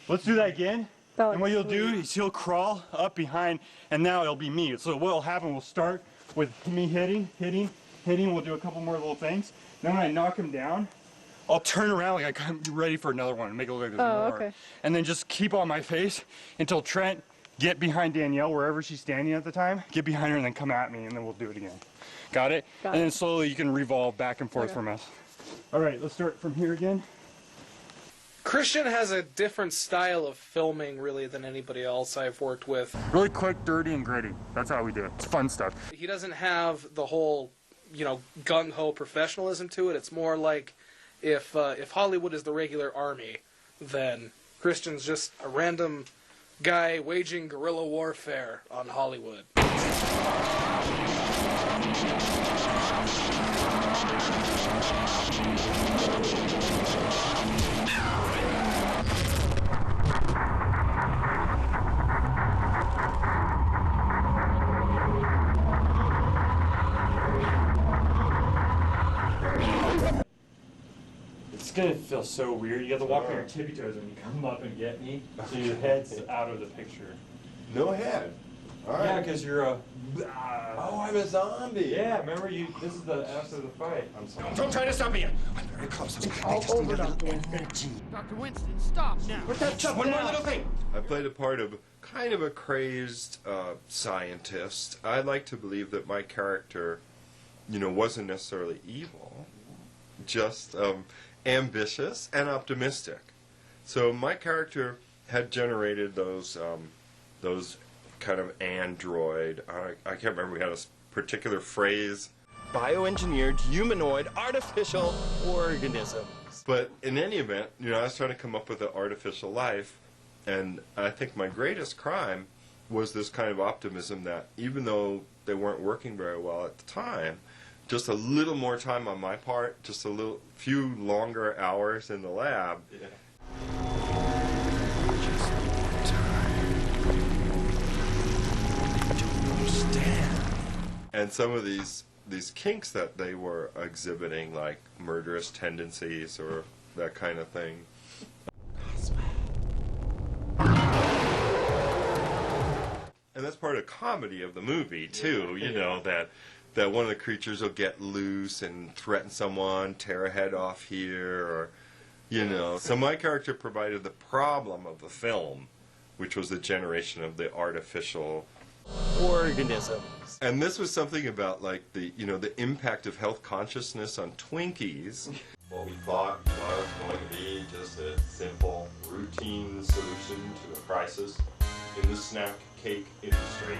Let's do that again. That And what you'll looks do sweet. is he'll crawl up behind, and now it'll be me. So what will happen, we'll start with me hitting. We'll do a couple more little things. Then when I knock him down, I'll turn around like I'm ready for another one and make it look like there's more. Okay. And then just keep on my face until Trent get behind Danielle wherever she's standing at the time. Get behind her and then come at me, and then we'll do it again. Got it? Got and it. then slowly you can revolve back and forth Okay. from us. All right, let's start from here again. Christian has a different style of filming, really, than anybody else I've worked with. Really quick, dirty, and gritty. That's how we do it. It's fun stuff. He doesn't have the whole, gung-ho professionalism to it. It's more like if Hollywood is the regular army, then Christian's just a random guy waging guerrilla warfare on Hollywood. It's gonna feel so weird. You have to walk on your tippy toes when you come up and get me, so your head's out of the picture. No head. All right. Yeah, because you're a. Oh, I'm a zombie. Yeah, remember you. This is the after the fight. I'm sorry. Don't try to stop me. I'm very close. I just need a little energy. Dr. Winston, stop now. Just one more little thing. I played a part of kind of a crazed scientist. I like to believe that my character, wasn't necessarily evil, just ambitious and optimistic. So my character had generated those kind of android. I can't remember. We had a particular phrase. Bioengineered humanoid artificial organisms. But in any event, I was trying to come up with an artificial life, and I think my greatest crime was this kind of optimism that even though they weren't working very well at the time, just a little more time on my part, just a few longer hours in the lab. Yeah. And some of these kinks that they were exhibiting, like murderous tendencies or that kind of thing. And that's part of the comedy of the movie too, that one of the creatures will get loose and threaten someone, tear a head off here, or So my character provided the problem of the film, which was the generation of the artificial Organisms. And this was something about the impact of health consciousness on Twinkies. What we thought was going to be just a simple, routine solution to a crisis in the snack cake industry.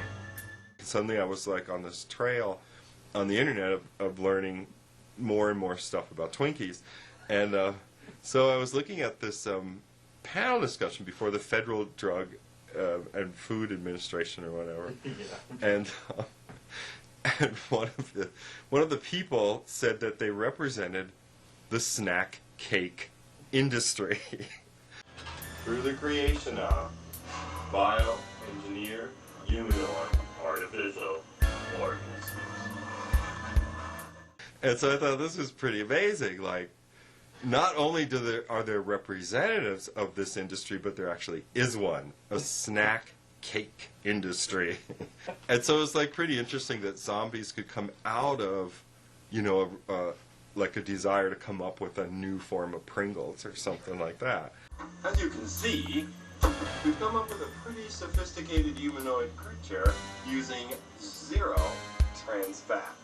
Suddenly I was on this trail on the internet of learning more and more stuff about Twinkies. And so I was looking at this panel discussion before the Federal Drug and Food Administration or whatever. Yeah. And one of the people said that they represented the snack cake industry through the creation of bioengineered humanoid artificial organisms. And so I thought this was pretty amazing. Not only are there representatives of this industry, but there actually is one, a snack cake industry. And so it's pretty interesting that zombies could come out of, a desire to come up with a new form of Pringles or something like that. As you can see, we've come up with a pretty sophisticated humanoid creature using 0 trans fat.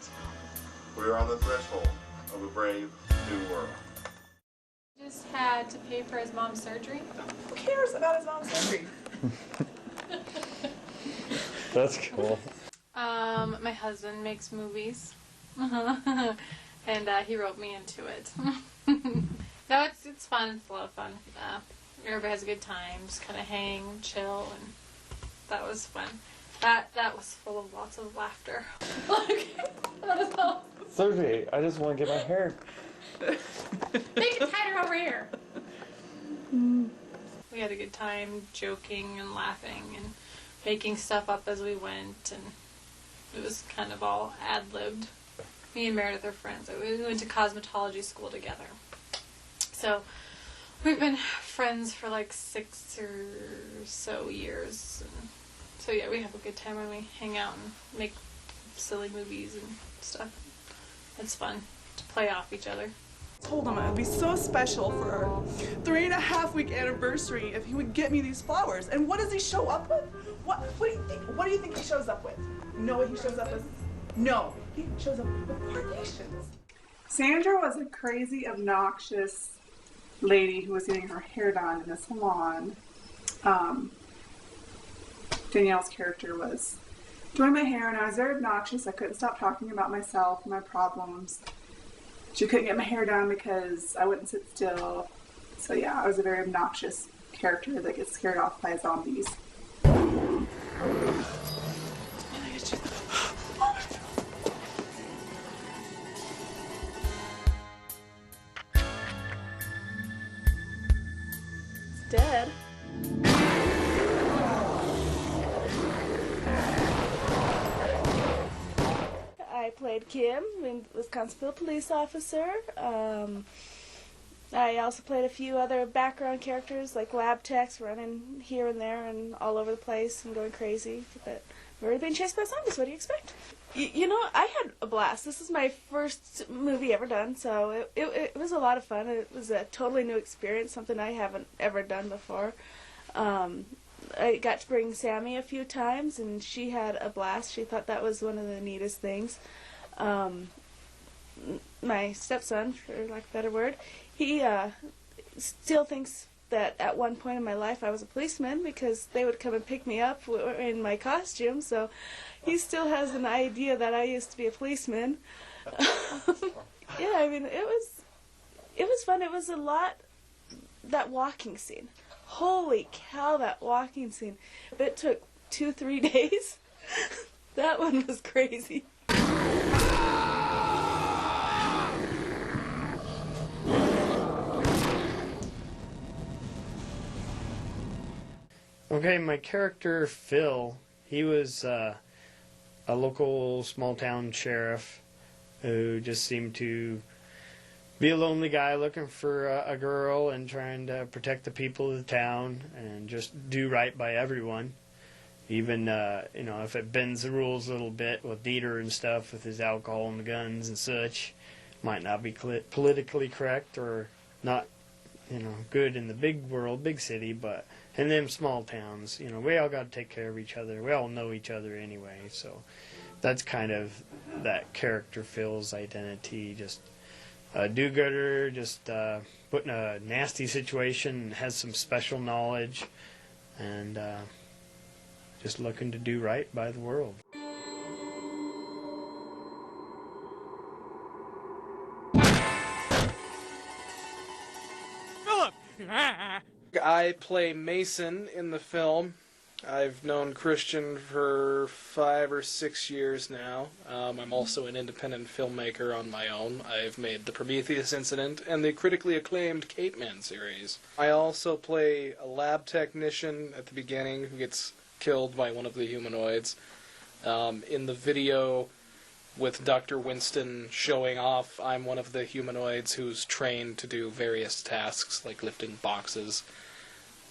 We're on the threshold of a brave new world. Just had to pay for his mom's surgery. Who cares about his mom's surgery? That's cool. My husband makes movies. And he wrote me into it. No, it's fun. It's a lot of fun. Everybody has a good time. Just kind of hang, chill, and that was fun. That was full of lots of laughter. That is all. Sophie, I just want to get my hair. Make it tighter over here. We had a good time joking and laughing and making stuff up as we went, and it was kind of all ad-libbed. Me and Meredith are friends. We went to cosmetology school together. So we've been friends for like 6 or so years. And so yeah, we have a good time when we hang out and make silly movies and stuff. It's fun to play off each other. Told him it would be so special for our 3.5-week anniversary if he would get me these flowers. And what does he show up with? What do you think? What do you think he shows up with? You know what he shows up with? No, he shows up with carnations. Sandra was a crazy, obnoxious lady who was getting her hair done in a salon. Danielle's character was doing my hair, and I was very obnoxious. I couldn't stop talking about myself and my problems. She couldn't get my hair done because I wouldn't sit still. So yeah, I was a very obnoxious character that gets scared off by zombies. It's dead. I played Kim, Wisconsinville police officer. I also played a few other background characters like lab techs running here and there and all over the place and going crazy. But we're being chased by zombies. What do you expect? You know, I had a blast. This is my first movie ever done, so it was a lot of fun. It was a totally new experience, something I haven't ever done before. I got to bring Sammy a few times, and she had a blast. She thought that was one of the neatest things. My stepson, for lack of a better word, he still thinks that at one point in my life I was a policeman because they would come and pick me up in my costume, so he still has an idea that I used to be a policeman. Yeah, I mean, it was fun. It was a lot, that walking scene. Holy cow, that walking scene. It took 2-3 days. That one was crazy. Okay, my character, Phil, he was a local small-town sheriff who just seemed to be a lonely guy looking for a girl and trying to protect the people of the town and just do right by everyone. Even, you know, if it bends the rules a little bit with Dieter and stuff, with his alcohol and guns and such, might not be politically correct or not, you know, good in the big world, big city, but in them small towns, you know, we all got to take care of each other. We all know each other anyway, so that's kind of that character Phil's identity, just a do-gooder, just put in a nasty situation, has some special knowledge, and just looking to do right by the world. Philip! I play Mason in the film. I've known Christian for 5 or 6 years now. I'm also an independent filmmaker on my own. I've made The Prometheus Incident and the critically acclaimed Capeman series. I also play a lab technician at the beginning who gets killed by one of the humanoids. In the video with Dr. Winston showing off, I'm one of the humanoids who's trained to do various tasks like lifting boxes.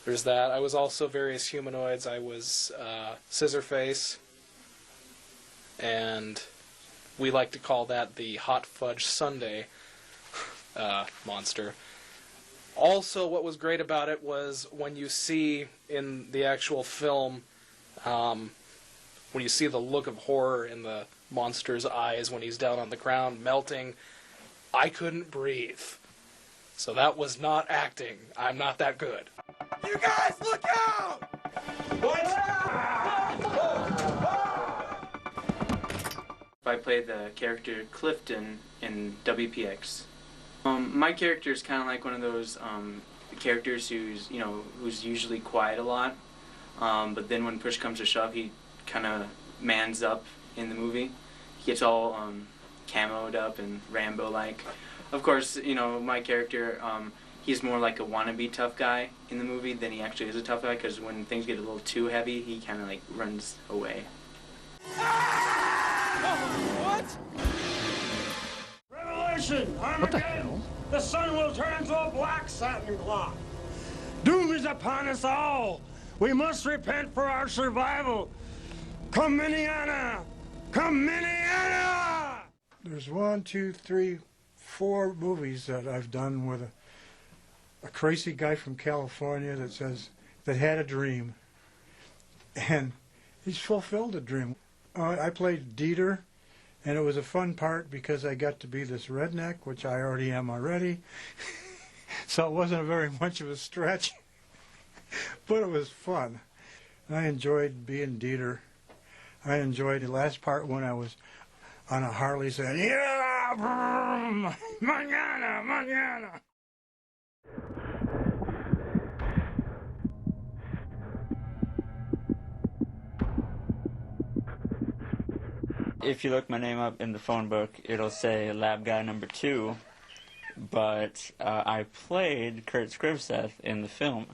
There's that. I was also various humanoids. I was Scissorface, and we like to call that the Hot Fudge Sundae monster. Also, what was great about it was when you see in the actual film, when you see the look of horror in the monster's eyes when he's down on the ground melting, I couldn't breathe. So that was not acting. I'm not that good. You guys, look out! I played the character Clifton in WPX. My character is kind of like one of those characters who's usually quiet a lot, but then when push comes to shove, he kind of mans up in the movie. He gets all camoed up and Rambo-like. Of course, my character, he's more like a wannabe tough guy in the movie than he actually is a tough guy, because when things get a little too heavy, he kind of like runs away. What? Revelation! What the hell? The sun will turn into a black satin cloth. upon us all. We must repent for our survival. Come, Miniana! Come, Miniana! There's 1, 2, 3, 4 movies that I've done with a crazy guy from California that had a dream, and he's fulfilled a dream. I played Dieter, and it was a fun part because I got to be this redneck, which I already am already. So it wasn't very much of a stretch, but it was fun. I enjoyed being Dieter. I enjoyed the last part when I was on a Harley saying, "Yeah, mañana, mañana." If you look my name up in the phone book, it'll say Lab Guy number 2, but I played Kurt Scrivseth in the film.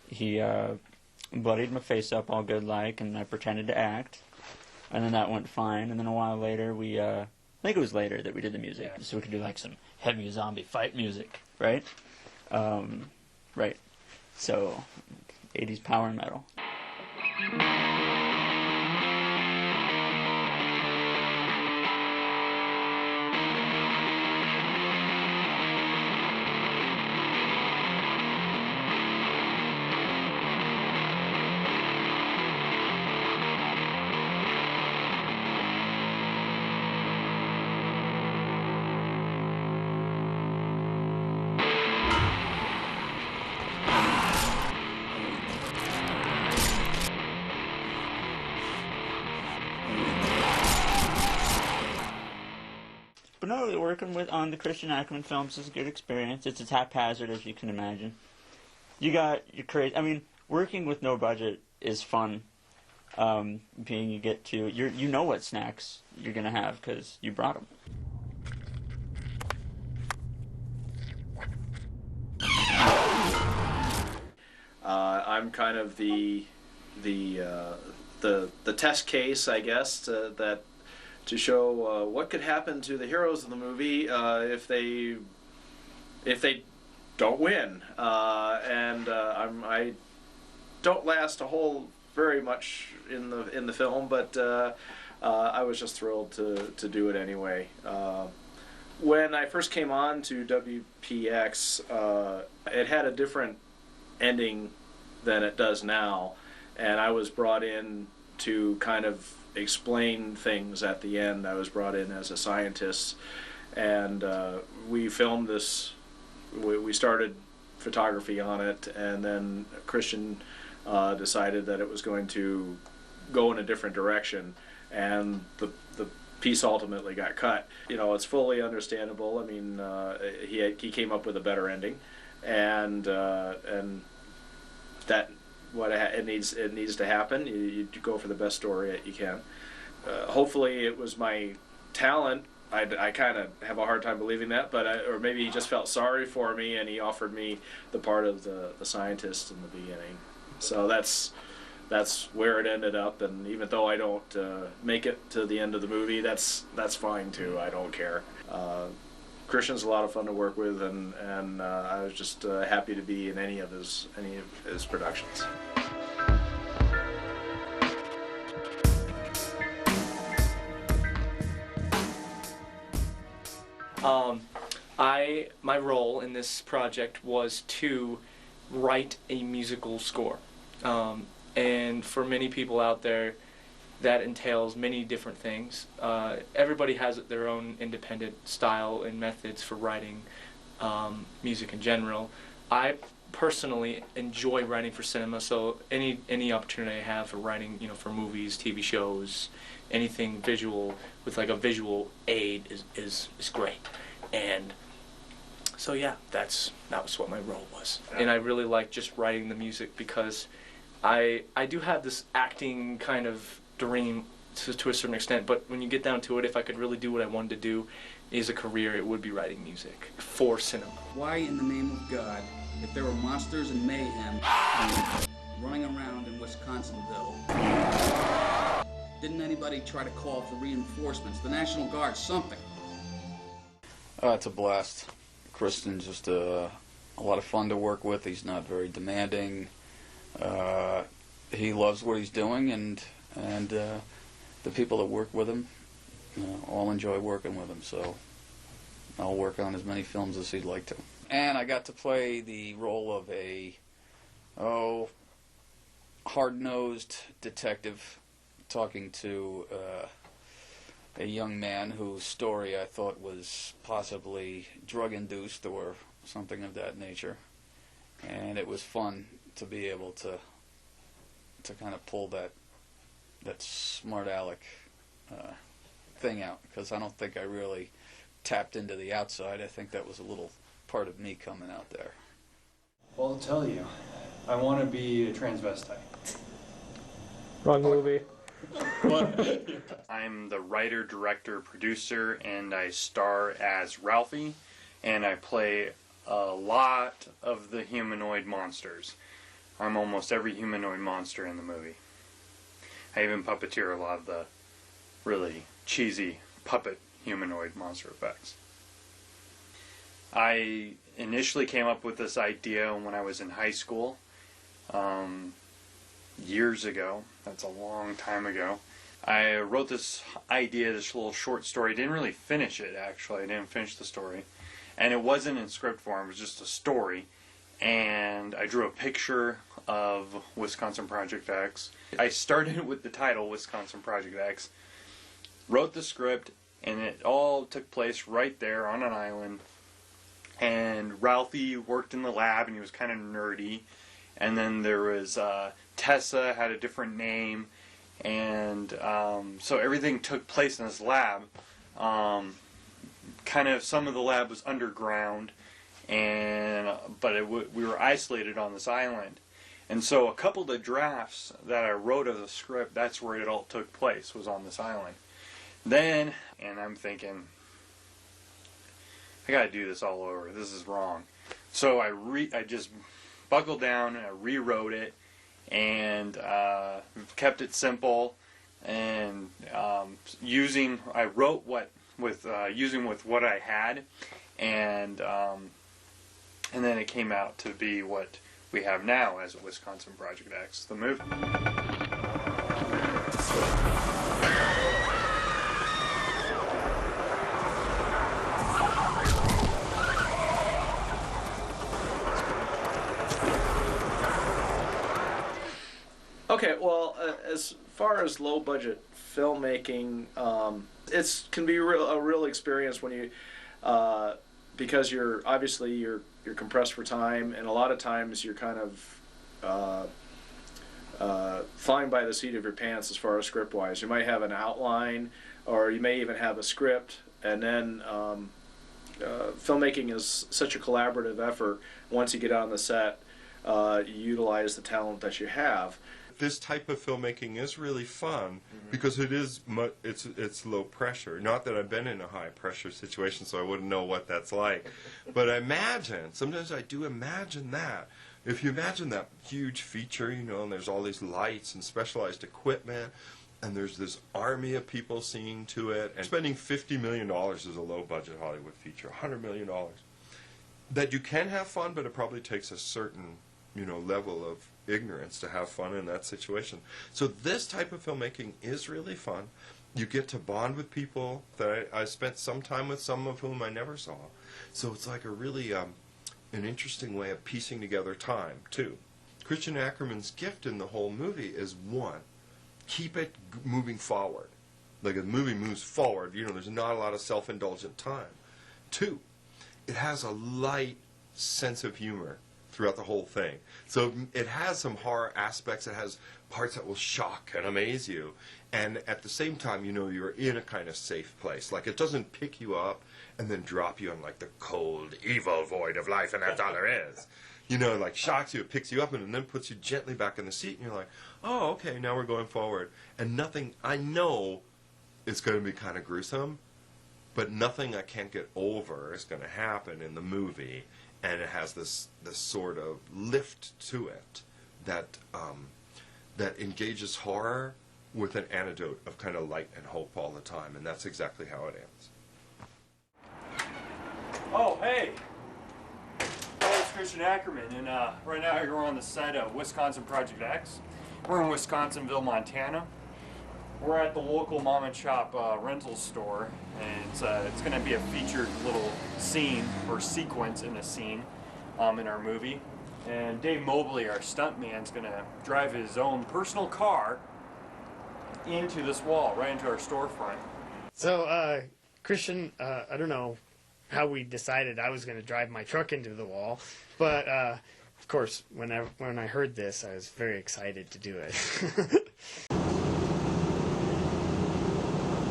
He bloodied my face up all good like, and I pretended to act, and then that went fine, and then a while later I think it was later that we did the music, so we could do like some heavy zombie fight music, right? Right. So, 80s power metal. But no, working on the Christian Ackerman films is a good experience. It's as haphazard as you can imagine. You got your crazy. I mean, working with no budget is fun. Being you get to you know what snacks you're gonna have because you brought them. I'm kind of the test case, I guess, to show what could happen to the heroes of the movie if they don't win, I don't last a whole very much in the film, but I was just thrilled to do it anyway. When I first came on to WPX, it had a different ending than it does now, and I was brought in to kind of explain things at the end. I was brought in as a scientist, and we filmed this. We started photography on it, and then Christian decided that it was going to go in a different direction, and the piece ultimately got cut. You know, it's fully understandable. I mean, he came up with a better ending, and that it needs to happen. You go for the best story that you can. Hopefully, it was my talent. I kind of have a hard time believing that, but or maybe he just felt sorry for me and he offered me the part of the scientist in the beginning. So that's where it ended up. And even though I don't make it to the end of the movie, that's fine too. I don't care. Christian's a lot of fun to work with, and I was just happy to be in any of his productions. My role in this project was to write a musical score, and for many people out there, that entails many different things. Everybody has their own independent style and methods for writing music in general. I personally enjoy writing for cinema, so any opportunity I have for writing, for movies, TV shows, anything visual with like a visual aid is great. And so yeah, that was what my role was. And I really like just writing the music because I do have this acting kind of dream to a certain extent, but when you get down to it, if I could really do what I wanted to do as a career, it would be writing music for cinema. Why in the name of God, if there were monsters and mayhem running around in Wisconsinville, didn't anybody try to call for reinforcements, the National Guard, something? It's a blast. Christian's just a a lot of fun to work with. He's not very demanding. He loves what he's doing, and the people that work with him all enjoy working with him. So I'll work on as many films as he'd like to. And I got to play the role of a hard-nosed detective talking to a young man whose story I thought was possibly drug-induced or something of that nature. And it was fun to be able to kind of pull that smart aleck thing out, because I don't think I really tapped into the outside. I think that was a little part of me coming out there. Well, I'll tell you, I want to be a transvestite. Wrong movie. I'm the writer, director, producer, and I star as Ralphie, and I play a lot of the humanoid monsters. I'm almost every humanoid monster in the movie. I even puppeteer a lot of the really cheesy puppet humanoid monster effects. I initially came up with this idea when I was in high school, years ago. That's a long time ago. I wrote this idea, this little short story. Didn't really finish it, actually. I didn't finish the story. And it wasn't in script form, it was just a story. And I drew a picture of Wisconsin Project X. I started with the title, Wisconsin Project X, wrote the script, and it all took place right there on an island. And Ralphie worked in the lab, and he was kind of nerdy. And then there was Tessa, had a different name. And so everything took place in this lab. Kind of, some of the lab was underground, but we were isolated on this island. And so a couple of the drafts that I wrote of the script, that's where it all took place, was on this island. Then, and I'm thinking, I gotta do this all over, this is wrong. So I just buckled down and I rewrote it, and kept it simple, and using what I had, and then it came out to be what we have now as a Wisconsin Project X, the movie. Okay, well, as far as low-budget filmmaking, it can be a real experience when you, because you're compressed for time, and a lot of times you're kind of flying by the seat of your pants as far as script-wise. You might have an outline, or you may even have a script, and then filmmaking is such a collaborative effort. Once you get on the set, you utilize the talent that you have. This type of filmmaking is really fun because it's low pressure. Not that I've been in a high pressure situation, so I wouldn't know what that's like. But sometimes I do imagine that. If you imagine that huge feature, and there's all these lights and specialized equipment, and there's this army of people seeing to it, and spending $50 million is a low budget Hollywood feature, $100 million. That you can have fun, but it probably takes a certain level of ignorance to have fun in that situation. So this type of filmmaking is really fun. You get to bond with people that I spent some time with, some of whom I never saw. So it's like a really an interesting way of piecing together time, too. Christian Ackerman's gift in the whole movie is, one, keep it moving forward. Like, the movie moves forward, there's not a lot of self-indulgent time. Two, it has a light sense of humor throughout the whole thing. So it has some horror aspects, it has parts that will shock and amaze you, and at the same time, you're in a kind of safe place. Like, it doesn't pick you up and then drop you on, like, the cold, evil void of life, and that's all there is. Like, shocks you, it picks you up, and then puts you gently back in the seat, and you're like, oh, okay, now we're going forward. And nothing, I know it's going to be kind of gruesome, but nothing I can't get over is going to happen in the movie. And it has this sort of lift to it that engages horror with an antidote of kind of light and hope all the time, and that's exactly how it ends. Oh, hey! Oh, it's Christian Ackerman, and right now we're on the set of Wisconsin Project X. We're in Wisconsinville, Montana. We're at the local mom and shop rental store, and it's going to be a featured little scene or sequence in a scene in our movie. And Dave Mobley, our stuntman, is going to drive his own personal car into this wall, right into our storefront. So, Christian, I don't know how we decided I was going to drive my truck into the wall, but of course, when I heard this, I was very excited to do it.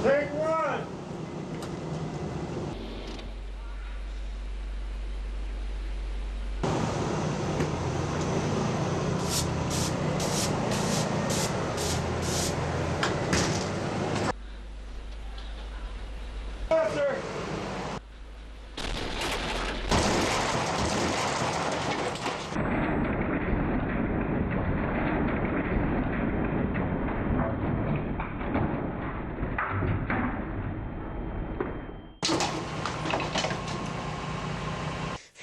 Take one! Faster!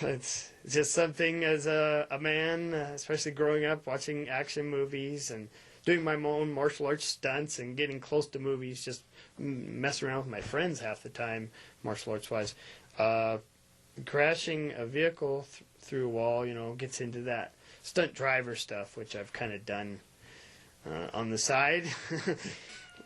It's just something as a man, especially growing up watching action movies and doing my own martial arts stunts and getting close to movies, just messing around with my friends half the time, martial arts wise. Crashing a vehicle through a wall, gets into that stunt driver stuff, which I've kind of done on the side.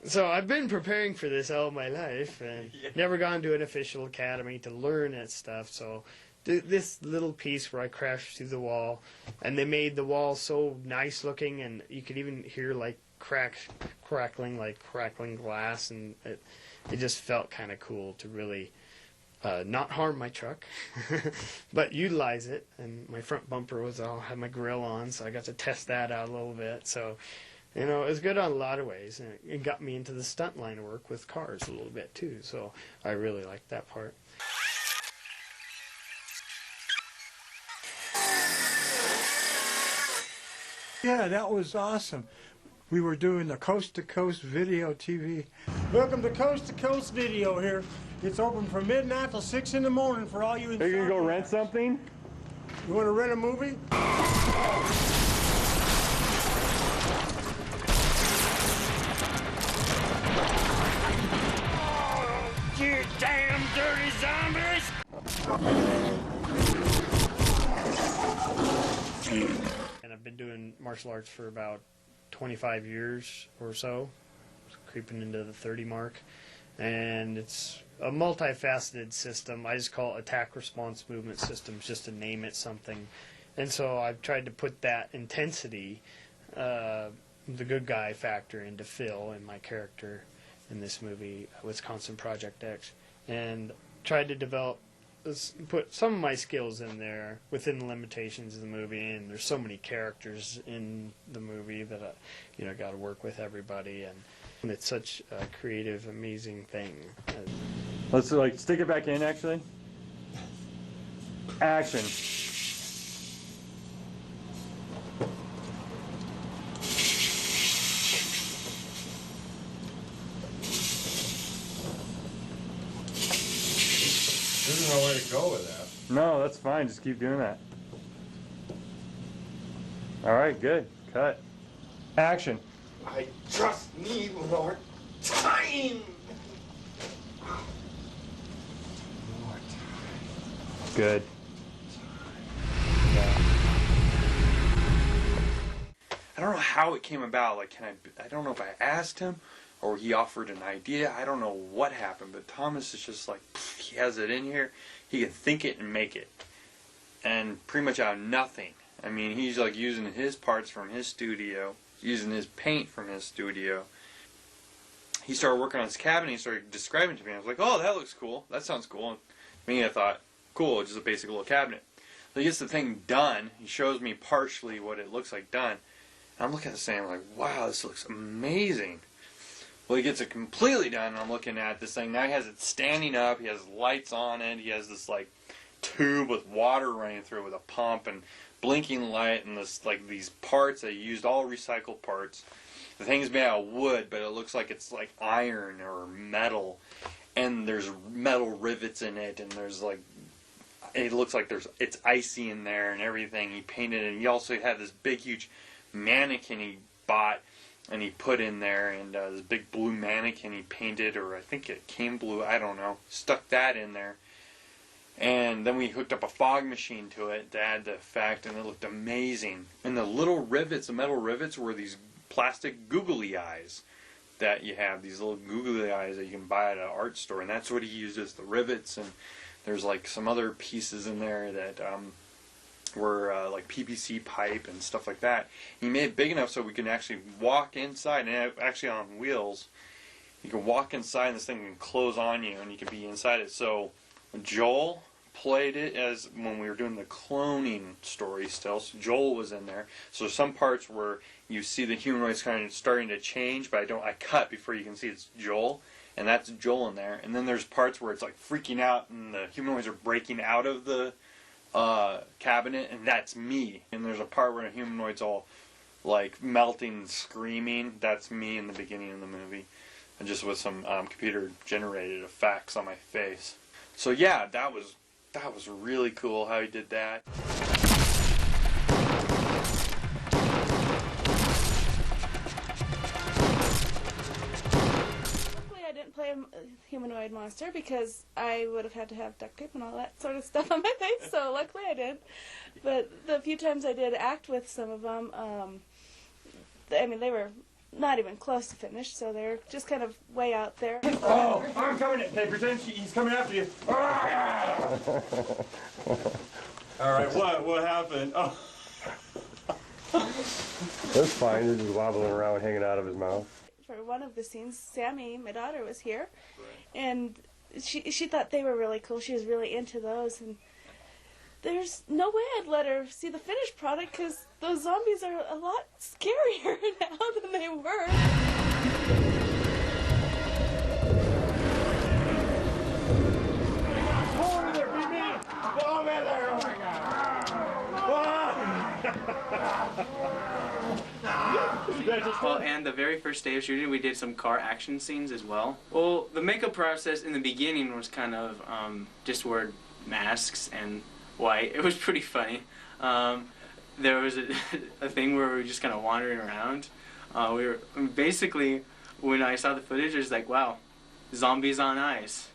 So I've been preparing for this all my life and never gone to an official academy to learn that stuff. So this little piece where I crashed through the wall, and they made the wall so nice looking, and you could even hear like crackling glass, and it just felt kind of cool to really not harm my truck, but utilize it. And my front bumper had my grill on, so I got to test that out a little bit. So, it was good on a lot of ways, and it got me into the stunt line of work with cars a little bit too. So I really liked that part. Yeah, that was awesome. We were doing the Coast to Coast Video TV. Welcome to Coast Video here. It's open from midnight till 6 in the morning for all you. Are you gonna go rent something? You want to rent a movie? You damn dirty zombies! And I've been doing martial arts for about 25 years or so, creeping into the 30 mark. And it's a multifaceted system. I just call it attack response movement systems, just to name it something. And so I've tried to put that intensity, the good guy factor, into Phil and my character in this movie, Wisconsin Project X, and tried to put some of my skills in there within the limitations of the movie. And there's so many characters in the movie that I got to work with everybody, and it's such a creative, amazing thing. Let's stick it back in. Actually, action. There's no way to go with that. No, that's fine. Just keep doing that. All right, good. Cut. Action. I just need more time. More time. Good. I don't know how it came about. I don't know if I asked him or he offered an idea. I don't know what happened, but Thomas is just like, he has it in here. He can think it and make it. And pretty much out of nothing. I mean, he's like using his parts from his studio, using his paint from his studio. He started working on his cabinet. He started describing it to me. I was like, oh, that looks cool. That sounds cool. And me, I thought, cool, it's just a basic little cabinet. So he gets the thing done. He shows me partially what it looks like done. And I'm looking at this thing, I'm like, wow, this looks amazing. Well, he gets it completely done, and I'm looking at this thing. Now he has it standing up. He has lights on it. He has this, tube with water running through it with a pump and blinking light and these parts. They used all recycled parts. The thing's made out of wood, but it looks like it's iron or metal. And there's metal rivets in it, and there's it looks like it's icy in there and everything. He painted it, and he also had this big, huge mannequin he bought and he put in there, and this big blue mannequin he painted, or I think it came blue, I don't know, stuck that in there. And then we hooked up a fog machine to it to add the effect, and it looked amazing. And the little rivets, the metal rivets, were these plastic googly eyes that you have, these little googly eyes that you can buy at an art store, and that's what he used as the rivets. And there's like some other pieces in there that were like PVC pipe and stuff like that. He made it big enough so we can actually walk inside, and actually on wheels. You can walk inside and this thing can close on you and you can be inside it. So Joel played it as when we were doing the cloning story still. So Joel was in there. So some parts where you see the humanoids kind of starting to change, but I cut before you can see it's Joel. And that's Joel in there. And then there's parts where it's like freaking out and the humanoids are breaking out of the cabinet, and that's me. And there's a part where the humanoid's all like melting, screaming. That's me in the beginning of the movie, and just with some computer generated effects on my face. So yeah, that was really cool how he did that. I didn't play a humanoid monster because I would have had to have duct tape and all that sort of stuff on my face, so luckily I didn't. But the few times I did act with some of them, I mean, they were not even close to finished, so they're just kind of way out there. Oh, I'm coming in. Hey, pretend he's coming after you. All right, what happened? Oh. That's fine. He's just wobbling around, hanging out of his mouth. For one of the scenes, Sammy, my daughter, was here, and she thought they were really cool. She was really into those, and there's no way I'd let her see the finished product because those zombies are a lot scarier now than they were. Well, and the very first day of shooting, we did some car action scenes as well. Well, the makeup process in the beginning was kind of just wore masks and white. It was pretty funny. There was a thing where we were just kind of wandering around. We were basically, when I saw the footage, it was like, wow, zombies on ice.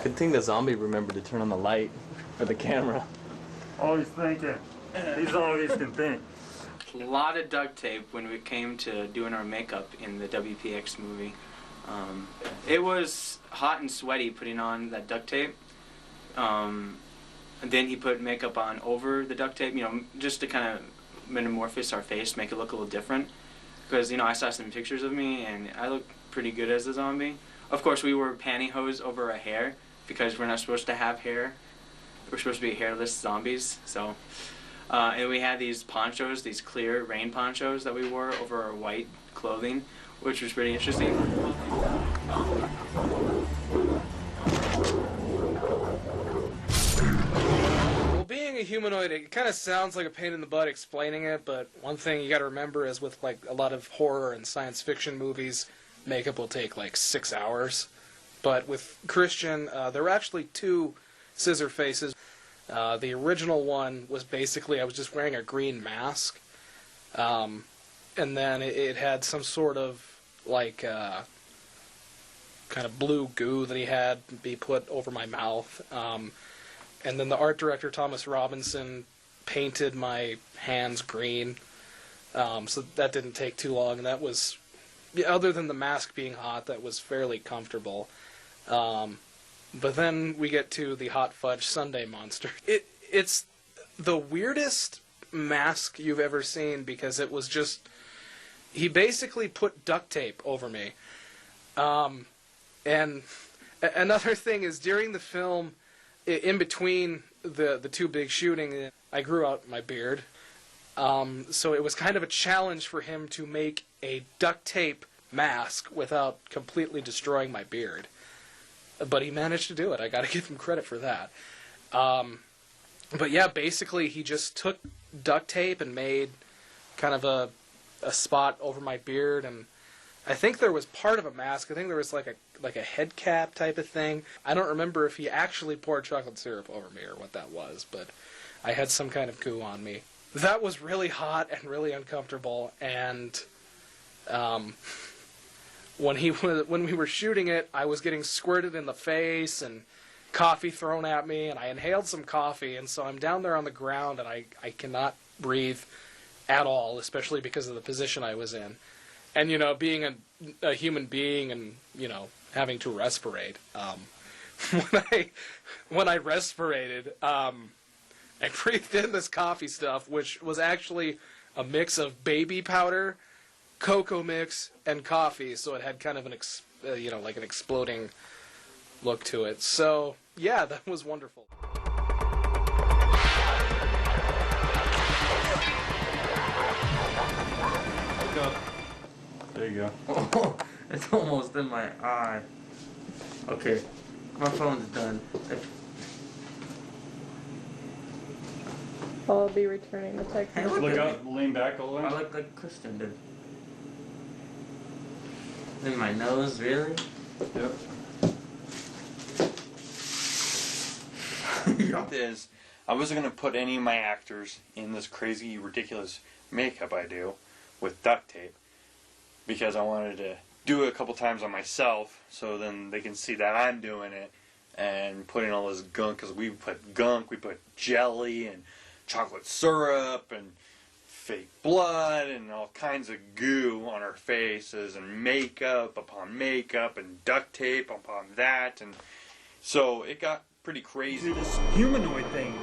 Good thing the zombie remembered to turn on the light or the camera. Always thinking. These zombies can think. A lot of duct tape when we came to doing our makeup in the WPX movie. It was hot and sweaty putting on that duct tape. And then he put makeup on over the duct tape, you know, just to kind of metamorphose our face, make it look a little different. Because, you know, I saw some pictures of me and I look pretty good as a zombie. Of course, we wore pantyhose over our hair because we're not supposed to have hair. We're supposed to be hairless zombies, so. And we had these ponchos, these clear rain ponchos that we wore over our white clothing, which was pretty interesting. Well, being a humanoid, it kind of sounds like a pain in the butt explaining it, but one thing you got to remember is with like a lot of horror and science fiction movies, makeup will take like 6 hours. But with Christian, there were actually two scissor faces. The original one was basically I was just wearing a green mask, and then it had some sort of like kind of blue goo that he had be put over my mouth, and then the art director Thomas Robinson painted my hands green, so that didn't take too long, and that was, other than the mask being hot, that was fairly comfortable. But then we get to the hot fudge sundae monster. It's the weirdest mask you've ever seen because it was just, he basically put duct tape over me. And another thing is during the film, in between the two big shootings, I grew out my beard. So it was kind of a challenge for him to make a duct tape mask without completely destroying my beard. But he managed to do it. I got to give him credit for that. But yeah, basically he just took duct tape and made kind of a spot over my beard, and I think there was part of a mask. I think there was like a head cap type of thing. I don't remember if he actually poured chocolate syrup over me or what that was, but I had some kind of goo on me. That was really hot and really uncomfortable, and when we were shooting it, I was getting squirted in the face and coffee thrown at me, and I inhaled some coffee, and so I'm down there on the ground, and I cannot breathe at all, especially because of the position I was in. And, you know, being a human being and, you know, having to respirate, when I respirated, I breathed in this coffee stuff, which was actually a mix of baby powder, cocoa mix, and coffee, so it had kind of an, like an exploding look to it. So, yeah, that was wonderful. There you go. Oh, it's almost in my eye. Okay, my phone's done. I'll be returning the text. Hey, Look up, lean back a little. I look like Christian did. In my nose, really? Yep. Is I wasn't going to put any of my actors in this crazy, ridiculous makeup I do with duct tape because I wanted to do it a couple times on myself so then they can see that I'm doing it and putting all this gunk, because we put gunk, we put jelly and chocolate syrup and fake blood and all kinds of goo on our faces and makeup upon makeup and duct tape upon that, and so it got pretty crazy. This humanoid thing.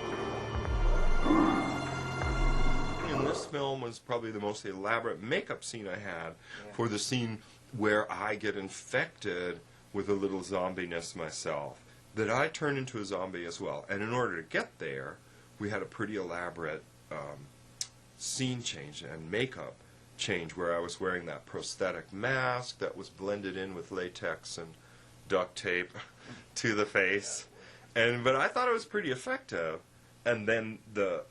In this film was probably the most elaborate makeup scene I had for the scene where I get infected with a little zombiness myself, that I turn into a zombie as well. And in order to get there, we had a pretty elaborate scene change and makeup change where I was wearing that prosthetic mask that was blended in with latex and duct tape to the face. But I thought it was pretty effective. And then the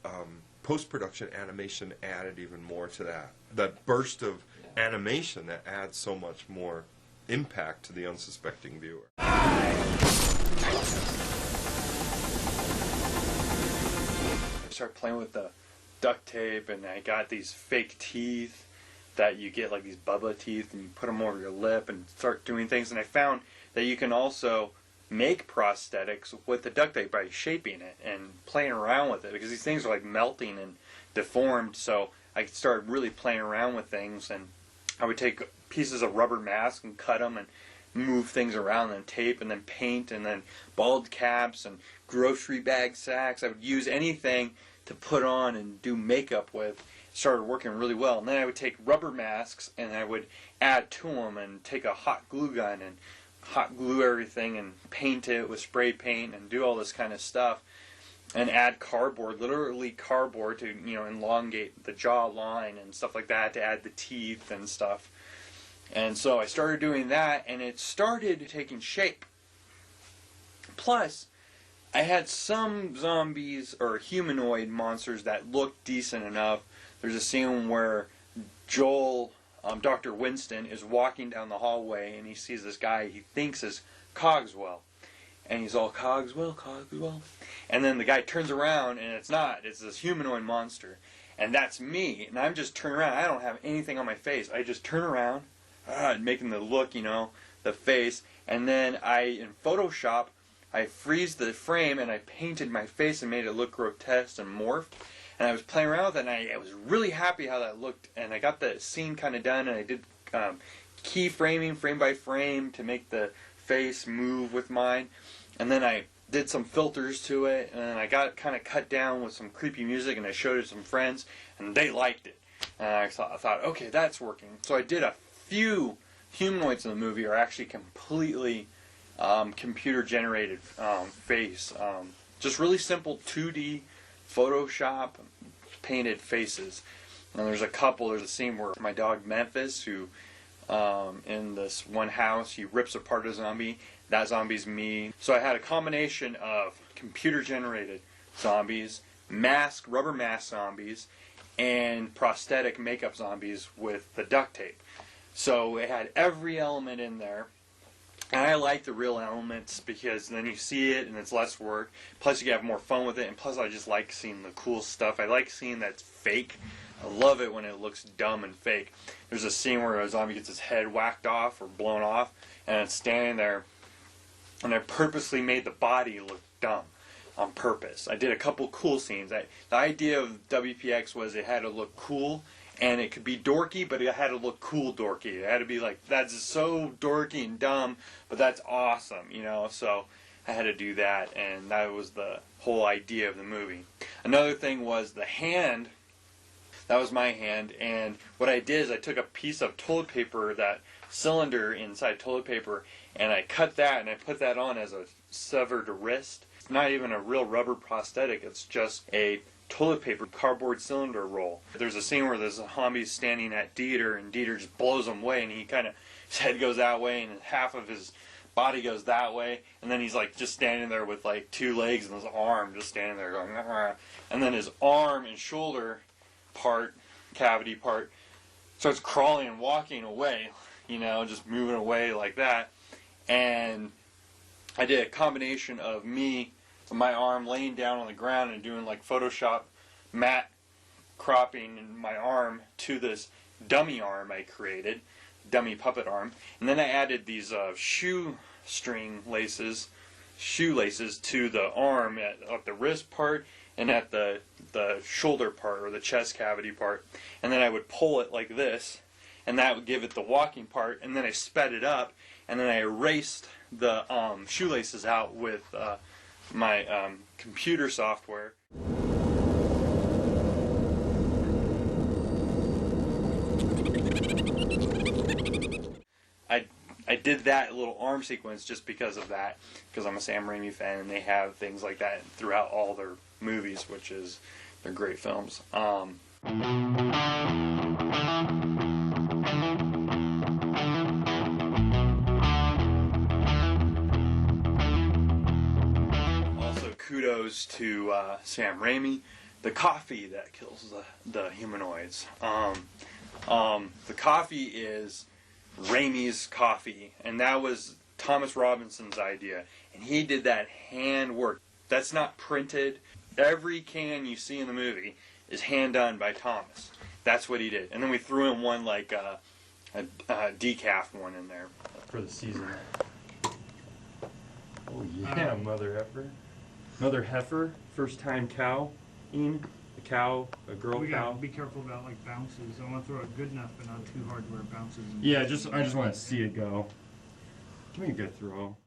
post-production animation added even more to that. That burst of animation that adds so much more impact to the unsuspecting viewer. I started playing with the duct tape, and I got these fake teeth that you get, like these Bubba teeth, and you put them over your lip and start doing things. And I found that you can also make prosthetics with the duct tape by shaping it and playing around with it, because these things are like melting and deformed. So I started really playing around with things, and I would take pieces of rubber mask and cut them and move things around, and tape, and then paint, and then bald caps and grocery bag sacks. I would use anything to put on and do makeup with. It started working really well. And then I would take rubber masks and I would add to them and take a hot glue gun and hot glue everything and paint it with spray paint and do all this kind of stuff, and add cardboard, literally cardboard, to, you know, elongate the jaw line and stuff like that, to add the teeth and stuff. And so I started doing that, and it started taking shape. Plus, I had some zombies or humanoid monsters that looked decent enough. There's a scene where Joel, Dr. Winston, is walking down the hallway, and he sees this guy he thinks is Cogswell. And he's all, Cogswell, Cogswell. And then the guy turns around, and it's not. It's this humanoid monster. And that's me. And I'm just turning around. I don't have anything on my face. I just turn around, making the look, you know, the face. And then in Photoshop, I freeze the frame, and I painted my face and made it look grotesque and morphed. And I was playing around with it, and I was really happy how that looked. And I got the scene kind of done, and I did keyframing, frame by frame, to make the face move with mine. And then I did some filters to it, and I got it kind of cut down with some creepy music, and I showed it to some friends, and they liked it. And I thought, okay, that's working. So I did a few humanoids in the movie are actually completely computer-generated face. Just really simple 2D Photoshop painted faces. And there's a scene where my dog Memphis, who in this one house, he rips apart a zombie. That zombie's me. So I had a combination of computer-generated zombies, rubber mask zombies, and prosthetic makeup zombies with the duct tape. So it had every element in there. And I like the real elements because then you see it and it's less work. Plus you can have more fun with it. And plus I just like seeing the cool stuff. I like seeing that's fake. I love it when it looks dumb and fake. There's a scene where a zombie gets his head whacked off or blown off, and it's standing there, and I purposely made the body look dumb on purpose. I did a couple cool scenes. The idea of WPX was it had to look cool, and it could be dorky, but it had to look cool dorky. It had to be like, that's so dorky and dumb, but that's awesome, you know? So I had to do that, and that was the whole idea of the movie. Another thing was the hand. That was my hand, and what I did is I took a piece of toilet paper, that cylinder inside toilet paper, and I cut that and I put that on as a severed wrist. It's not even a real rubber prosthetic, it's just a toilet paper cardboard cylinder roll. There's a scene where there's a zombie standing at Dieter, and Dieter just blows him away, and his head goes that way, and half of his body goes that way, and then he's like just standing there with like 2 legs and his arm just standing there going, "Argh." And then his arm and shoulder cavity part starts crawling and walking away, you know, just moving away like that. And I did a combination of me, my arm laying down on the ground and doing like Photoshop matte cropping in my arm to this dummy arm I created, dummy puppet arm. And then I added these shoelaces to the arm at the wrist part and at the shoulder part or the chest cavity part, and then I would pull it like this, and that would give it the walking part, and then I sped it up, and then I erased the shoelaces out with my computer software. I did that little arm sequence just because of that, because I'm a Sam Raimi fan, and they have things like that throughout all their movies, which is, they're great films. Also, kudos to Sam Raimi. The coffee that kills the humanoids. The coffee is Raimi's coffee, and that was Thomas Robinson's idea, and he did that hand work. That's not printed. Every can you see in the movie is hand done by Thomas. That's what he did. And then we threw in one like a decaf one in there for the season. Oh yeah, mother heifer. Mother heifer, first time cow. A cow, a girl we cow. Gotta be careful about like bounces. I want to throw it good enough, but not too hard where it bounces. Yeah, I just want to see it go. Give me a good throw.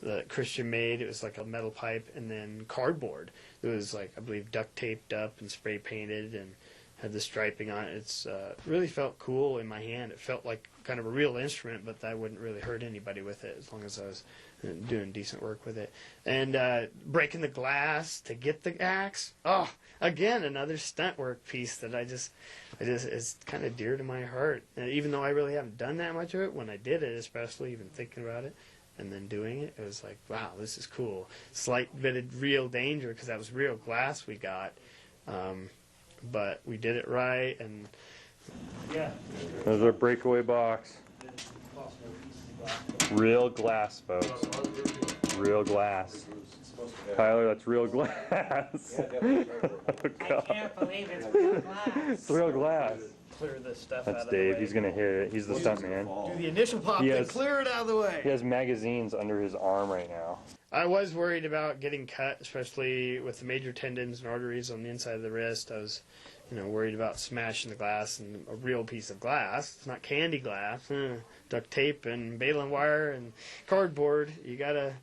That Christian made, it was like a metal pipe and then cardboard. It was like, I believe, duct taped up and spray painted and had the striping on it. It's really felt cool in my hand. It felt like kind of a real instrument, but I wouldn't really hurt anybody with it as long as I was doing decent work with it. And breaking the glass to get the axe. Oh, again, another stunt work piece that I just it's kind of dear to my heart. And even though I really haven't done that much of it, when I did it, especially even thinking about it and then doing it, it was like, wow, this is cool. Slight bit of real danger because that was real glass we got. But we did it right, and yeah. There's our breakaway box. Real glass, folks. Real glass. Tyler, that's real glass. Oh, God. I can't believe it's real glass. It's real glass. Clear this stuff That's out of Dave. the way. He's gonna hit it. He's the stunt man. Do the initial pop, then clear it out of the way. He has magazines under his arm right now. I was worried about getting cut, especially with the major tendons and arteries on the inside of the wrist. I was, worried about smashing the glass, and a real piece of glass. It's not candy glass. Duct tape and baling wire and cardboard. You gotta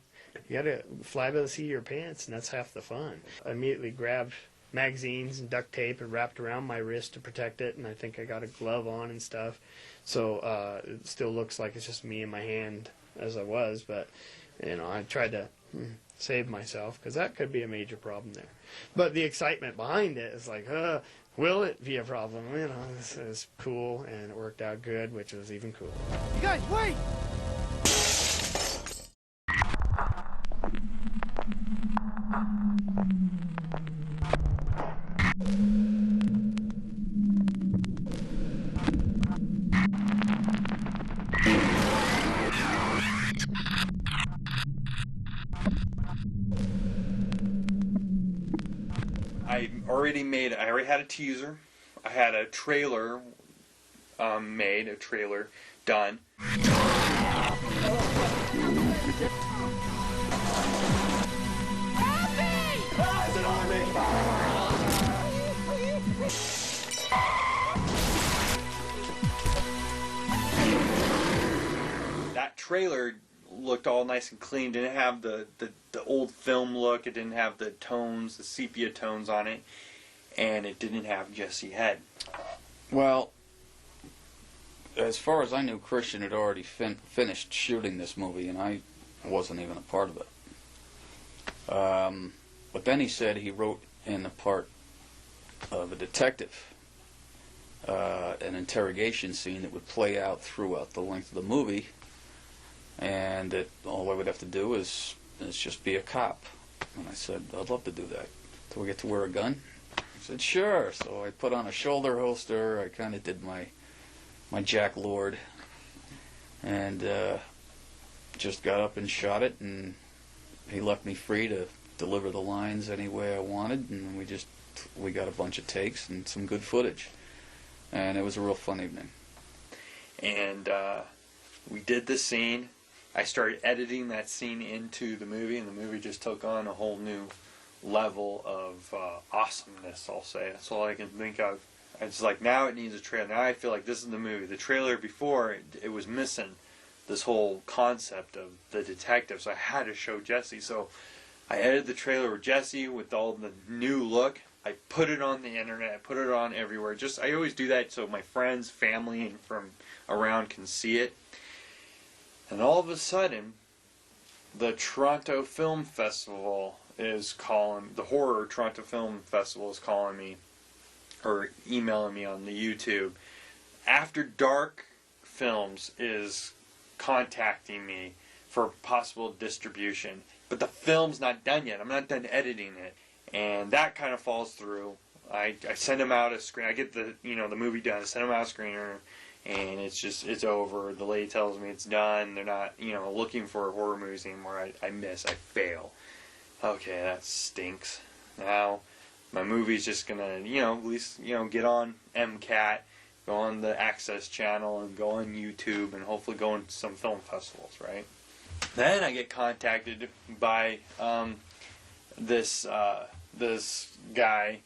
fly by the seat of your pants, and that's half the fun. I immediately grabbed magazines and duct tape and wrapped around my wrist to protect it, and I think I got a glove on and stuff. So it still looks like it's just me and my hand as I was, but I tried to save myself because that could be a major problem there. But the excitement behind it is like, will it be a problem? This is cool, and it worked out good, which was even cooler. You guys, wait! already made. I already had a teaser. I had a trailer made, a trailer done. That trailer looked all nice and clean. Didn't have the old film look. It didn't have the tones, the sepia tones on it, and it didn't have Jesse Head. Well, as far as I knew, Christian had already finished shooting this movie, and I wasn't even a part of it. But then he said he wrote in the part of a detective, an interrogation scene that would play out throughout the length of the movie, and that all I would have to do is just be a cop. And I said, I'd love to do that. Do we get to wear a gun? He said, sure. So I put on a shoulder holster. I kind of did my Jack Lord, and just got up and shot it, and he left me free to deliver the lines any way I wanted, and we got a bunch of takes and some good footage, and it was a real fun evening. And we did the scene. I started editing that scene into the movie, and the movie just took on a whole new level of awesomeness, I'll say. That's all I can think of. It's like, now it needs a trailer. Now I feel like this is the movie. The trailer before, it was missing this whole concept of the detective, so I had to show Jesse. So I edited the trailer with Jesse with all the new look. I put it on the internet. I put it on everywhere. I always do that so my friends, family, and from around can see it. And all of a sudden, the Toronto Film Festival is calling, the Horror Toronto Film Festival is calling me, or emailing me on the YouTube. After Dark Films is contacting me for possible distribution, but the film's not done yet. I'm not done editing it, and that kind of falls through. I send them out a screen. I get the movie done. I send them out a screener, and it's over. The lady tells me it's done. They're not looking for horror movies anymore. I fail. Okay, that stinks. Now my movie's just gonna at least get on MCAT, go on the Access channel, and go on YouTube, and hopefully go on some film festivals, right? Then I get contacted by this guy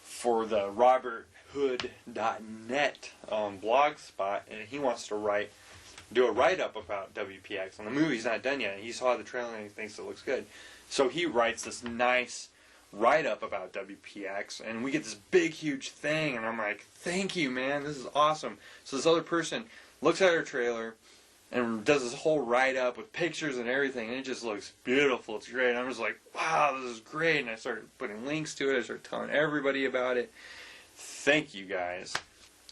for the RobertHood.net blogspot, and he wants to do a write-up about WPX, and the movie's not done yet. He saw the trailer and he thinks it looks good, so he writes this nice write-up about WPX, and we get this big, huge thing, and I'm like, thank you, man, this is awesome. So this other person looks at our trailer and does this whole write-up with pictures and everything, and it just looks beautiful. It's great. And I'm just like, wow, this is great. And I started putting links to it. I started telling everybody about it. Thank you, guys.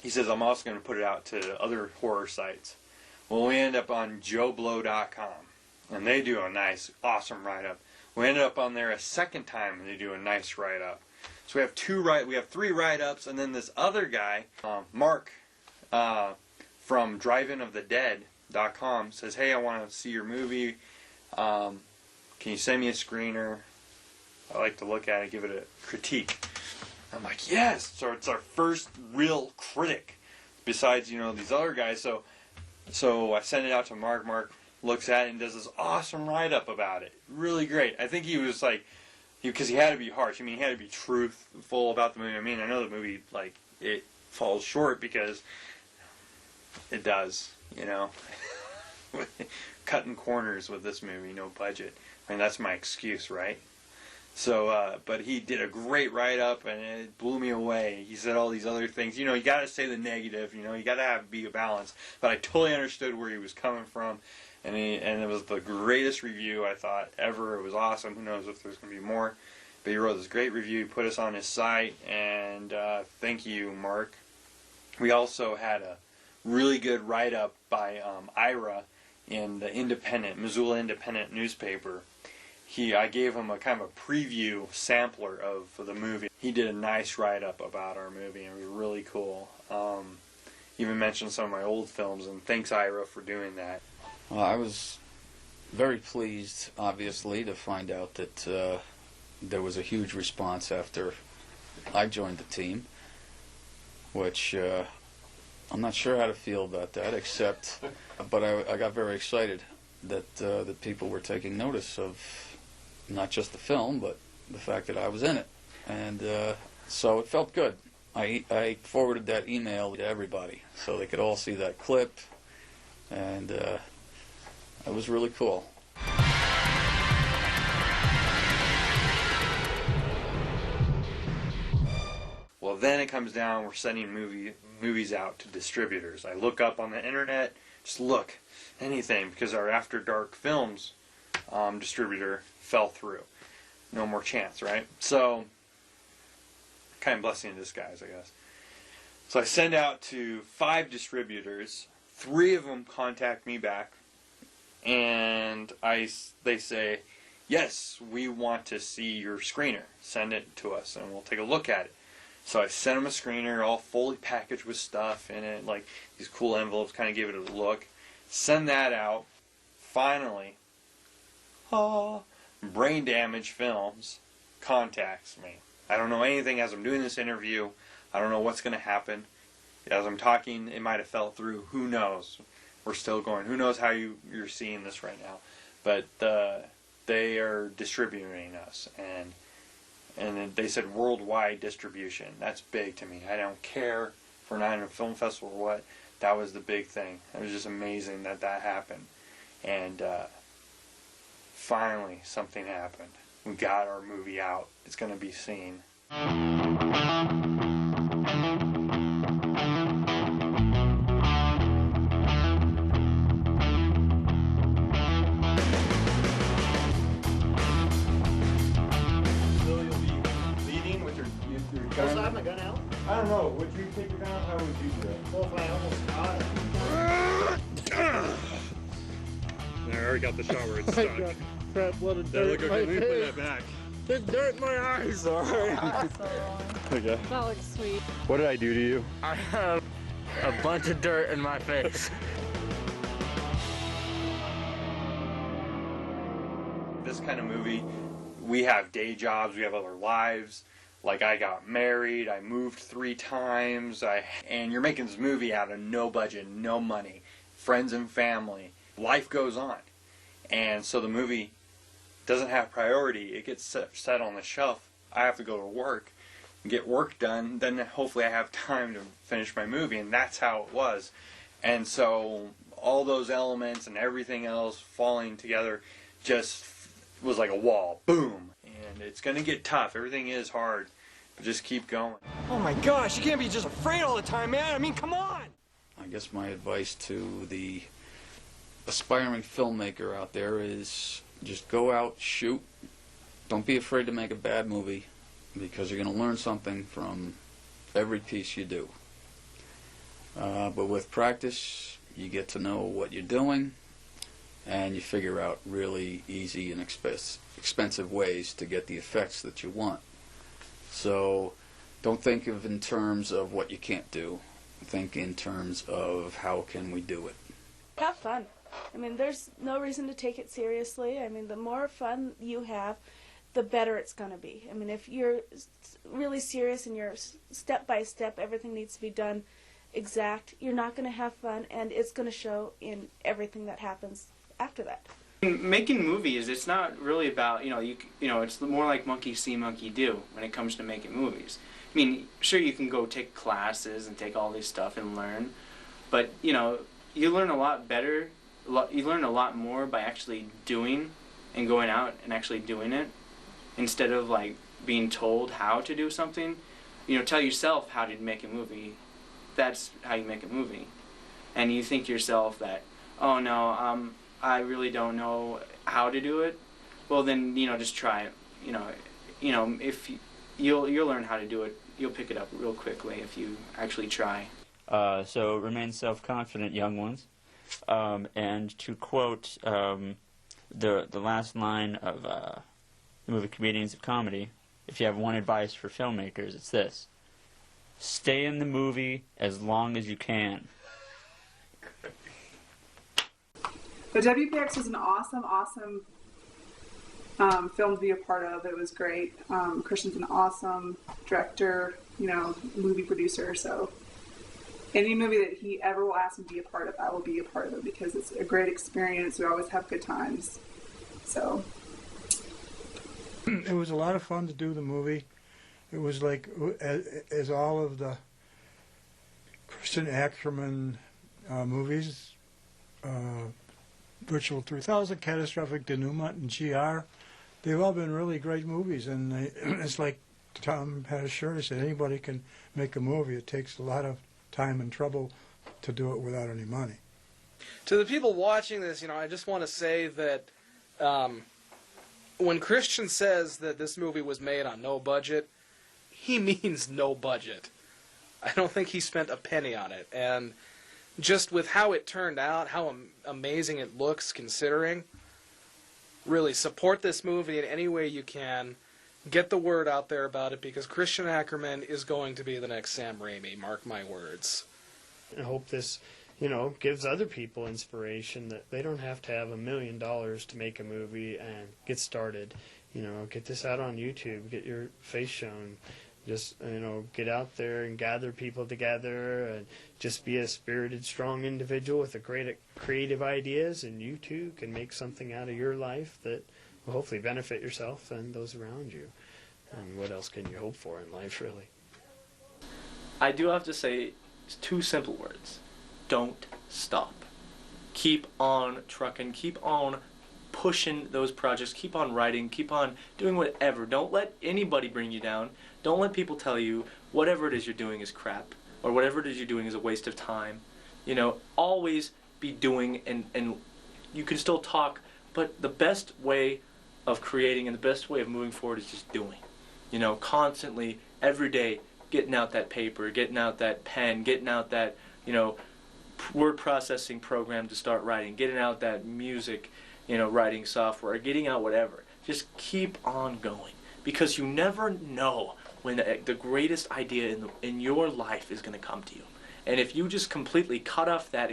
He says, I'm also going to put it out to other horror sites. Well, we end up on JoeBlow.com, and they do a nice, awesome write-up. We ended up on there a second time, and they do a nice write-up. So we have three write-ups, and then this other guy, Mark, from DriveInOfTheDead.com, says, hey, I want to see your movie. Can you send me a screener? I like to look at it, give it a critique. I'm like, yes. So it's our first real critic, besides these other guys. So I send it out to Mark. Mark looks at it and does this awesome write-up about it. Really great. I think he was like, because he had to be harsh. I mean, he had to be truthful about the movie. I mean, I know the movie, like, it falls short because it does, cutting corners with this movie, no budget. I mean, that's my excuse, right? So, but he did a great write-up, and it blew me away. He said all these other things. You got to say the negative. You got to be a balance. But I totally understood where he was coming from, and it was the greatest review I thought ever. It was awesome. Who knows if there's going to be more? But he wrote this great review. He put us on his site, and thank you, Mark. We also had a really good write-up by Ira in the Missoula Independent newspaper. I gave him a kind of a preview sampler of the movie. He did a nice write-up about our movie, and it was really cool. Even mentioned some of my old films, and thanks, Ira, for doing that. Well, I was very pleased, obviously, to find out that there was a huge response after I joined the team, which I'm not sure how to feel about that, but I got very excited that people were taking notice of not just the film, but the fact that I was in it. And so it felt good. I forwarded that email to everybody so they could all see that clip, and it was really cool. Well, then it comes down, we're sending movies out to distributors. I look up on the internet, just look, anything, because our After Dark Films distributor fell through. No more chance, right? So, kind of blessing in disguise, I guess. So I send out to 5 distributors. 3 of them contact me back, and they say, yes, we want to see your screener. Send it to us, and we'll take a look at it. So I sent them a screener, all fully packaged with stuff in it, like these cool envelopes, kind of give it a look. Send that out. Finally, Brain Damage Films contacts me. I don't know anything as I'm doing this interview. I don't know what's going to happen. As I'm talking, it might have fell through. Who knows? We're still going. Who knows how you're seeing this right now? But they are distributing us, and they said worldwide distribution. That's big to me. I don't care for Night at a Film Festival or what. That was the big thing. It was just amazing that happened. And finally, something happened. We got our movie out. It's going to be seen. Also, I have my gun out? I don't know. Would you take your gun out? How would you do it? Well, if I almost got it. There, I already got the shot where it's stuck. Crap, what a That dirt look in my okay. Let me put face. that back. There's dirt in my eyes. Sorry. Okay. That looks sweet. What did I do to you? I have a bunch of dirt in my face. This kind of movie, we have day jobs, we have other lives. Like, I got married, I moved 3 times, and you're making this movie out of no budget, no money, friends and family. Life goes on. And so the movie doesn't have priority. It gets set on the shelf. I have to go to work and get work done. Then hopefully I have time to finish my movie, and that's how it was. And so all those elements and everything else falling together just was like a wall. Boom. And it's going to get tough. Everything is hard. But just keep going. Oh my gosh, you can't be just afraid all the time, man. I mean, come on. I guess my advice to the aspiring filmmaker out there is just go out, shoot. Don't be afraid to make a bad movie, because you're going to learn something from every piece you do. But with practice, you get to know what you're doing, and you figure out really easy and expensive ways to get the effects that you want. So don't think of in terms of what you can't do. Think in terms of how can we do it. Have fun. I mean, there's no reason to take it seriously. I mean, the more fun you have, the better it's going to be. I mean, if you're really serious and you're step by step, everything needs to be done exact, you're not going to have fun, and it's going to show in everything that happens after that. Making movies, it's not really about, it's more like monkey see, monkey do when it comes to making movies. I mean, sure, you can go take classes and take all this stuff and learn, but, you learn a lot better, you learn a lot more by actually doing and going out and actually doing it, instead of, like, being told how to do something. Tell yourself how to make a movie. That's how you make a movie. And you think to yourself that, oh, no, I really don't know how to do it. Well, then, just try it. If you'll learn how to do it, you'll pick it up real quickly if you actually try. So remain self-confident, young ones. And to quote the last line of the movie Comedians of Comedy, if you have one advice for filmmakers, it's this: stay in the movie as long as you can. The WPX was an awesome film to be a part of. It was great. Christian's an awesome director, movie producer. So any movie that he ever will ask me to be a part of, I will be a part of it because it's a great experience. We always have good times. So it was a lot of fun to do the movie. It was like, as all of the Christian Ackerman movies, Virtual 3000, Catastrophic Denouement, and GR, they've all been really great movies. And it's like Tom had assured us that anybody can make a movie. It takes a lot of time and trouble to do it without any money. To the people watching this, I just want to say that when Christian says that this movie was made on no budget, he means no budget. I don't think he spent a penny on it. And just with how it turned out, how amazing it looks considering, really support this movie in any way you can. Get the word out there about it because Christian Ackerman is going to be the next Sam Raimi, mark my words. I hope this, gives other people inspiration that they don't have to have $1 million to make a movie and get started. Get this out on YouTube, get your face shown. Just, get out there and gather people together and just be a spirited, strong individual with a great creative ideas, and you too can make something out of your life that will hopefully benefit yourself and those around you. And what else can you hope for in life, really? I do have to say 2 simple words. Don't stop. Keep on trucking. Keep on pushing those projects. Keep on writing. Keep on doing whatever. Don't let anybody bring you down. Don't let people tell you whatever it is you're doing is crap or whatever it is you're doing is a waste of time. Always be doing, and you can still talk, but the best way of creating and the best way of moving forward is just doing. Constantly, every day, getting out that paper, getting out that pen, getting out that, word processing program to start writing, getting out that music, writing software, getting out whatever. Just keep on going because you never know when the greatest idea in your life is going to come to you. And if you just completely cut off that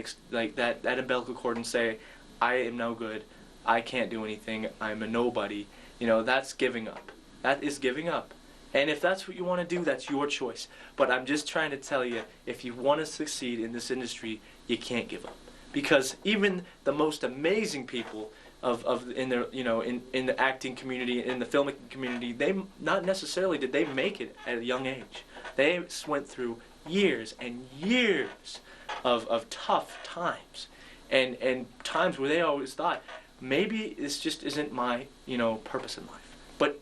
umbilical cord and say, I am no good, I can't do anything, I'm a nobody, that's giving up. That is giving up. And if that's what you want to do, that's your choice. But I'm just trying to tell you, if you want to succeed in this industry, you can't give up. Because even the most amazing people in the acting community, in the filmmaking community, they not necessarily did they make it at a young age. They went through years and years of tough times, and times where they always thought, maybe this just isn't my purpose in life. But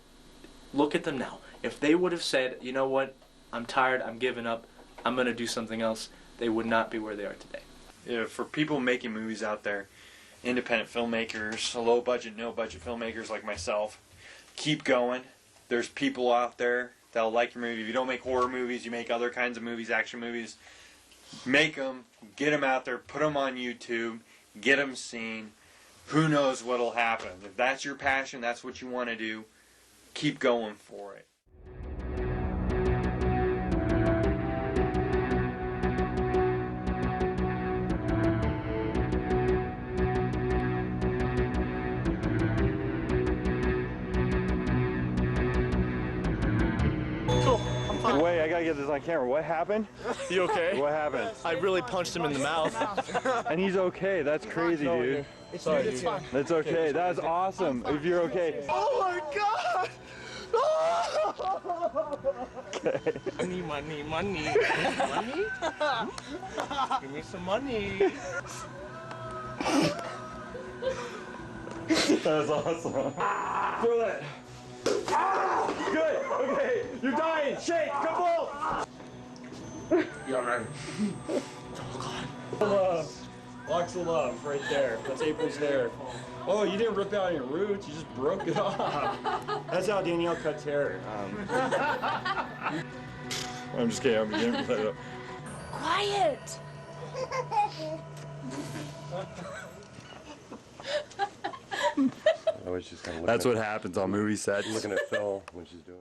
look at them now. If they would have said, you know what, I'm tired, I'm giving up, I'm going to do something else, they would not be where they are today. Yeah, for people making movies out there, independent filmmakers, low budget, no budget filmmakers like myself, keep going. There's people out there that'll like your movie. If you don't make horror movies, you make other kinds of movies, action movies. Make them, get them out there, put them on YouTube, get them seen. Who knows what'll happen? If that's your passion, that's what you want to do, keep going for it. Wait, I gotta get this on camera. What happened? You okay? What happened? I really punched him in the mouth. And he's okay. That's crazy, dude. Sorry, dude. That's okay. That's awesome. If you're okay. Oh my god! Okay. Money, money, money. Money? Give me some money. That's awesome. Throw that. Good. Okay. You're dying. Shake. Couple. Yeah, man. Love. Locks of love right there. That's April's hair. Oh, you didn't rip out your roots. You just broke it off. That's how Danielle cuts hair. I'm just kidding. I'm beginning to let it up. Quiet! That's what happens on movie sets. Looking at Phil when she's doing